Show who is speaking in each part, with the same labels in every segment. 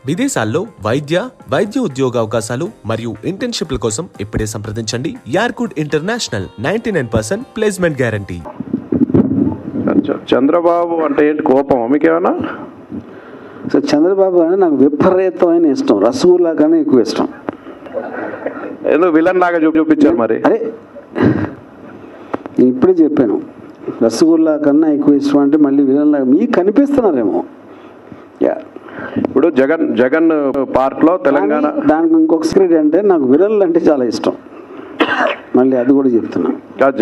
Speaker 1: విదేశాల్లో వైద్య ఉద్యోగ అవకాశాలు మరియు ఇంటర్న్షిప్ల కోసం ఇప్పుడే సంప్రదించండి యార్కుడ్ ఇంటర్నేషనల్ 99% ప్లేస్మెంట్ గ్యారంటీ.
Speaker 2: చంద్రబాబు అంటే ఏంటి, కోపం మీకేమన్నా?
Speaker 3: సో చంద్రబాబు అంటే నాకు విపరీతమైన ఇష్టం, రసగుల్లా కన్నా ఎక్కువ ఇష్టం.
Speaker 2: ఎందుకు విలన్ లాగా చూపించారు మరి?
Speaker 3: అరే నేను ఇప్పుడే చెప్పాను, రసగుల్లా కన్నా ఎక్కువ ఇష్టం అంటే మళ్ళీ విలన్ లాగా మీకు కనిపిస్తున్నారేమో.
Speaker 2: ఇప్పుడు జగన్ పార్క్ లో తెలంగాణ
Speaker 3: దానికి ఇంకొక సీక్రెట్ అంటే నాకు విలన్లు అంటే చాలా ఇష్టం, మళ్ళీ అది కూడా చెప్తున్నా.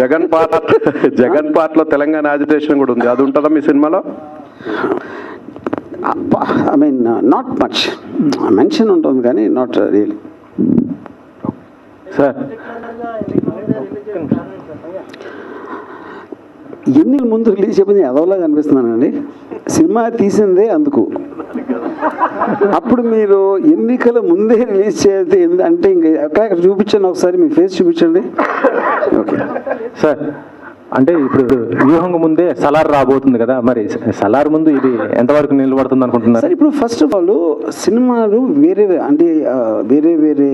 Speaker 2: జగన్ పార్క్ లో తెలంగాణ యాజిటేషన్ కూడా ఉంది, అది ఉంటుందా మీ సినిమాలో?
Speaker 3: I mean not much mention ఉంటుంది కానీ నాట్ రియలీ.
Speaker 4: సార్
Speaker 3: ఎన్నికల ముందు రిలీజ్ చెప్పింది ఎదవలాగా అనిపిస్తున్నానండి. సినిమా తీసిందే అందుకు, అప్పుడు మీరు ఎన్నికల ముందే రిలీజ్ చేస్తే అంటే ఇంకా ఎక్కడ చూపించండి, ఒకసారి మీ ఫేస్ చూపించండి. ఓకే
Speaker 4: సార్, అంటే ఇప్పుడు వ్యూహంగా ముందే సలార్ రాబోతుంది కదా, మరి సలార్ ముందు ఇది ఎంతవరకు నిలబడుతుంది అనుకుంటున్నారు?
Speaker 3: సార్ ఇప్పుడు ఫస్ట్ ఆఫ్ ఆల్ సినిమాలు వేరే అంటే వేరే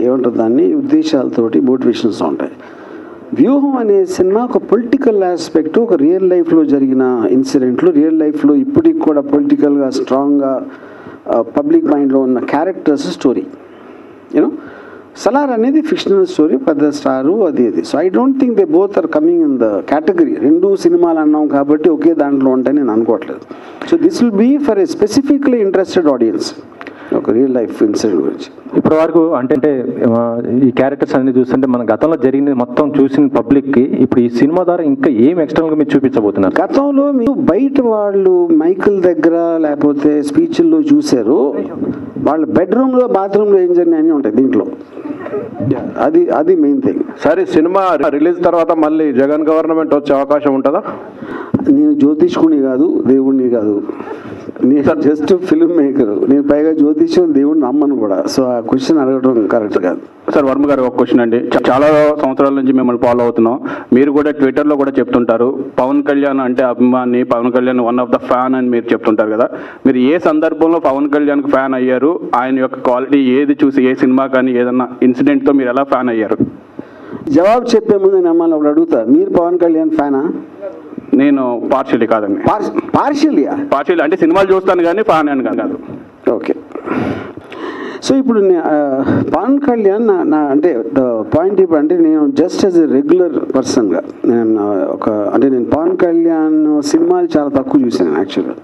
Speaker 3: ఏమంటారు దాన్ని ఉద్దేశాలతోటి మోటివేషన్స్ ఉంటాయి. వ్యూహం అనే సినిమా ఒక పొలిటికల్ ఆస్పెక్ట్, ఒక రియల్ లైఫ్లో జరిగిన ఇన్సిడెంట్లు, రియల్ లైఫ్లో ఇప్పటికి కూడా పొలిటికల్గా స్ట్రాంగ్గా పబ్లిక్ మైండ్లో ఉన్న క్యారెక్టర్స్ స్టోరీ. యూనో సలార్ అనేది ఫిక్షనల్ స్టోరీ, పెద్ద స్టారు అది. So I don't think they both are coming in the category. రెండు సినిమాలు అన్నాం కాబట్టి ఒకే దాంట్లో ఉంటాయని నేను అనుకోవట్లేదు. So this will be for a specifically interested audience, ఒక రియల్ లైఫ్ ఇన్సిడెంట్ గురించి.
Speaker 4: ఇప్పటి వరకు అంటే ఈ క్యారెక్టర్స్ అన్ని చూస్తుంటే మన గతంలో జరిగింది మొత్తం చూసిన పబ్లిక్కి ఇప్పుడు ఈ సినిమా ద్వారా ఇంకా ఏం ఎక్స్టర్నల్గా మీరు చూపించబోతున్నారు?
Speaker 3: గతంలో మీరు బయట వాళ్ళు మైకుల దగ్గర లేకపోతే స్పీచ్ల్లో చూశారు, వాళ్ళ బెడ్రూమ్లో బాత్రూంలో ఏం జరిగినాయని ఉంటాయి దీంట్లో. అది మెయిన్ థింగ్.
Speaker 2: సరే, సినిమా రిలీజ్ తర్వాత మళ్ళీ జగన్ గవర్నమెంట్ వచ్చే అవకాశం ఉంటుందా?
Speaker 3: నేను జ్యోతిష్కుని కాదు, దేవుడిని కాదు, నేను జస్ట్ ఫిల్మ్ మేకర్. నేను పైగా జ్యోతిష్యం దేవుడిని నమ్మను కూడా. సో ఆ క్వశ్చన్ అడగడం కరెక్ట్ కాదు.
Speaker 5: సార్ వర్మ గారు ఒక క్వశ్చన్ అండి, చాలా సంవత్సరాల నుంచి మిమ్మల్ని ఫాలో అవుతున్నాం. మీరు కూడా ట్విట్టర్లో కూడా చెప్తుంటారు పవన్ కళ్యాణ్ అంటే అభిమాని, Pawan Kalyan one of the fan అని మీరు చెప్తుంటారు కదా. మీరు ఏ సందర్భంలో పవన్ కళ్యాణ్కి ఫ్యాన్ అయ్యారు? ఆయన యొక్క క్వాలిటీ ఏది చూసి, ఏ సినిమా కానీ ఏదన్నా ఇన్సిడెంట్తో మీరు ఎలా ఫ్యాన్ అయ్యారు?
Speaker 3: జవాబు చెప్పే ముందు నమ్మల్ని ఒకటి అడుగుతా, మీరు పవన్ కళ్యాణ్ ఫ్యానా?
Speaker 5: నేను పార్షియలీ కాదండి. పార్షియలీ అంటే సినిమాలు చూస్తాను కానీ ఫ్యాన్ అని కాదు.
Speaker 3: ఓకే, సో ఇప్పుడు పవన్ కళ్యాణ్ నా అంటే పాయింట్ ఇప్పుడు నేను జస్ట్ యాజ్ ఎ రెగ్యులర్ పర్సన్గా నేను పవన్ కళ్యాణ్ సినిమాలు చాలా తక్కువ చూశాను యాక్చువల్గా.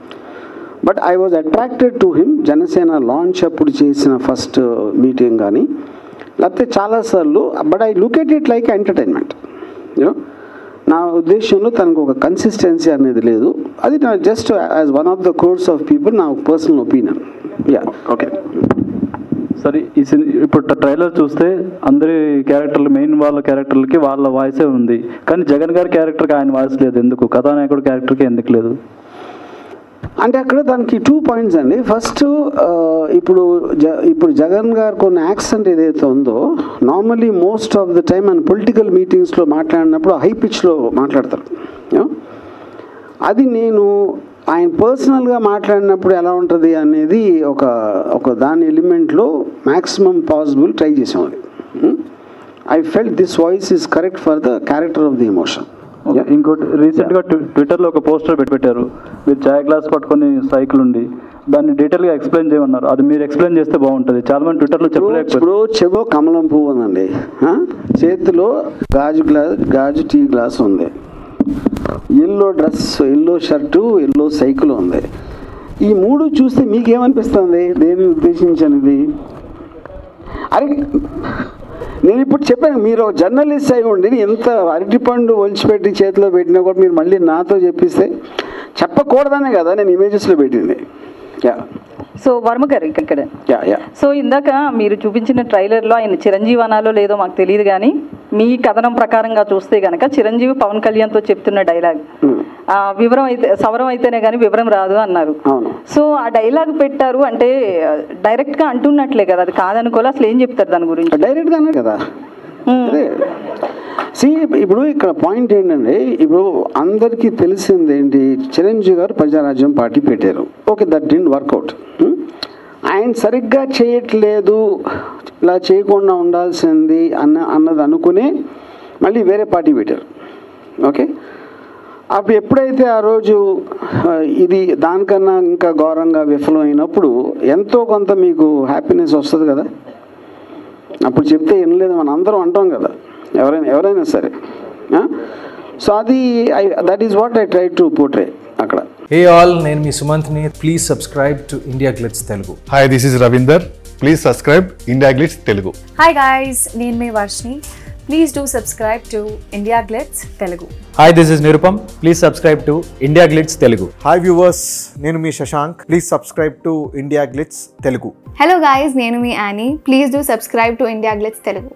Speaker 3: But I was attracted to him. Janasena launch అప్పుడు చేసిన ఫస్ట్ మీటింగ్ కానీ లేకపోతే చాలాసార్లు. But I look at it like entertainment. You know నా ఉద్దేశంలో తనకు ఒక కన్సిస్టెన్సీ అనేది లేదు. అది నా just as one of the course of people నా పర్సనల్ ఒపీనియన్.
Speaker 5: ఓకే
Speaker 6: సరే, ఇప్పుడు ట్రైలర్ చూస్తే అందరి క్యారెక్టర్లు, మెయిన్ వాళ్ళ క్యారెక్టర్లకి వాళ్ళ వాయిసే ఉంది, కానీ జగన్ గారి క్యారెక్టర్కి ఆయన వాయిస్ లేదు. ఎందుకు? కథానాయకుడు క్యారెక్టర్కి ఎందుకు లేదు?
Speaker 3: అంటే అక్కడ దానికి 2 పాయింట్స్ అండి. ఫస్ట్ ఇప్పుడు జగన్ గారు కొన్ని యాక్సెంట్ ఏదైతే ఉందో, normally most of the time ఆయన పొలిటికల్ మీటింగ్స్లో మాట్లాడినప్పుడు హై పిచ్లో మాట్లాడతారు. అది నేను ఆయన పర్సనల్గా మాట్లాడినప్పుడు ఎలా ఉంటుంది అనేది ఒక దాని ఎలిమెంట్లో మ్యాక్సిమం పాసిబుల్ ట్రై చేసాం. అది I felt this voice is correct for the character of the emotion.
Speaker 6: ఇంకోటి, రీసెంట్గా ట్విట్టర్లో ఒక పోస్టర్ పెట్టారు, మీరు చాయ్ గ్లాస్ పట్టుకొని సైకిల్ ఉండి దాన్ని డీటెయిల్గా ఎక్స్ప్లెయిన్ చేయమన్నారు. అది మీరు ఎక్స్ప్లెయిన్ చేస్తే బాగుంటుంది. చాలా మంది ట్విట్టర్లో చెప్పలేకపోయారు.
Speaker 3: ఇప్పుడు చెవో కమలం పువ్వు ఉందండి, చేతిలో గాజు టీ గ్లాస్ ఉంది, yellow dress, yellow shirt, yellow cycle ఉంది. ఈ 3 చూస్తే మీకేమనిపిస్తుంది? దేన్ని ఉద్దేశించనిది? అరే నేను ఇప్పుడు చెప్పాను, మీరు జర్నలిస్ట్ అయి ఉండి ఎంత అరటిపండు ఒలిచిపెట్టి చేతిలో పెట్టినా కూడా మీరు మళ్ళీ నాతో చెప్పిస్తే చెప్పకూడదనే కదా నేను ఇమేజెస్లో పెట్టింది.
Speaker 7: సో వర్మ గారు ఇక్కడ సో ఇందాక మీరు చూపించిన ట్రైలర్లో ఆయన చిరంజీవి అనాలో లేదో మాకు తెలియదు, కానీ మీ కథనం ప్రకారంగా చూస్తే కనుక చిరంజీవి పవన్ కళ్యాణ్తో చెప్తున్న డైలాగ్ వివరం అయితే సవరం అయితేనే కానీ వివరం రాదు అన్నారు. సో ఆ డైలాగ్ పెట్టారు అంటే డైరెక్ట్గా అంటున్నట్లే కదా, అది కాదనుకోలే. అసలు ఏం చెప్తారు దాని గురించి?
Speaker 3: డైరెక్ట్గా అన్నారు కదా. ఇప్పుడు ఇక్కడ పాయింట్ ఏంటంటే, ఇప్పుడు అందరికీ తెలిసింది ఏంటి, చిరంజీవి గారు ప్రజారాజ్యం పార్టీ పెట్టారు. Okay, that didn't work out. ఆయన సరిగ్గా చేయట్లేదు, ఇలా చేయకుండా ఉండాల్సింది అన్నది అనుకుని మళ్ళీ వేరే పార్టీ పెట్టారు. ఓకే, అప్పుడు ఎప్పుడైతే ఆ రోజు ఇది దానికన్నా ఇంకా ఘోరంగా విఫలం అయినప్పుడు ఎంతో కొంత మీకు హ్యాపీనెస్ వస్తుంది కదా. అప్పుడు చెప్తే వినలేదు మనం అందరం అంటాం కదా, ఎవరైనా సరే. సో అది that is what I try to portray అక్కడ.
Speaker 8: Hey all, నేను మీ సుమంత్ని. Please subscribe to India Glitz Telugu.
Speaker 9: Hi, this is Ravinder. Please subscribe India Glitz Telugu.
Speaker 10: Hi guys, నేను మీ Varshini. Please do subscribe to India Glitz Telugu.
Speaker 8: Hi, this is Nirupam. Please subscribe to India Glitz Telugu.
Speaker 11: Hi viewers, నేను మీ Shashank. Please subscribe to India Glitz Telugu.
Speaker 10: Hello guys, నేను మీ Annie. Please do subscribe to India Glitz Telugu.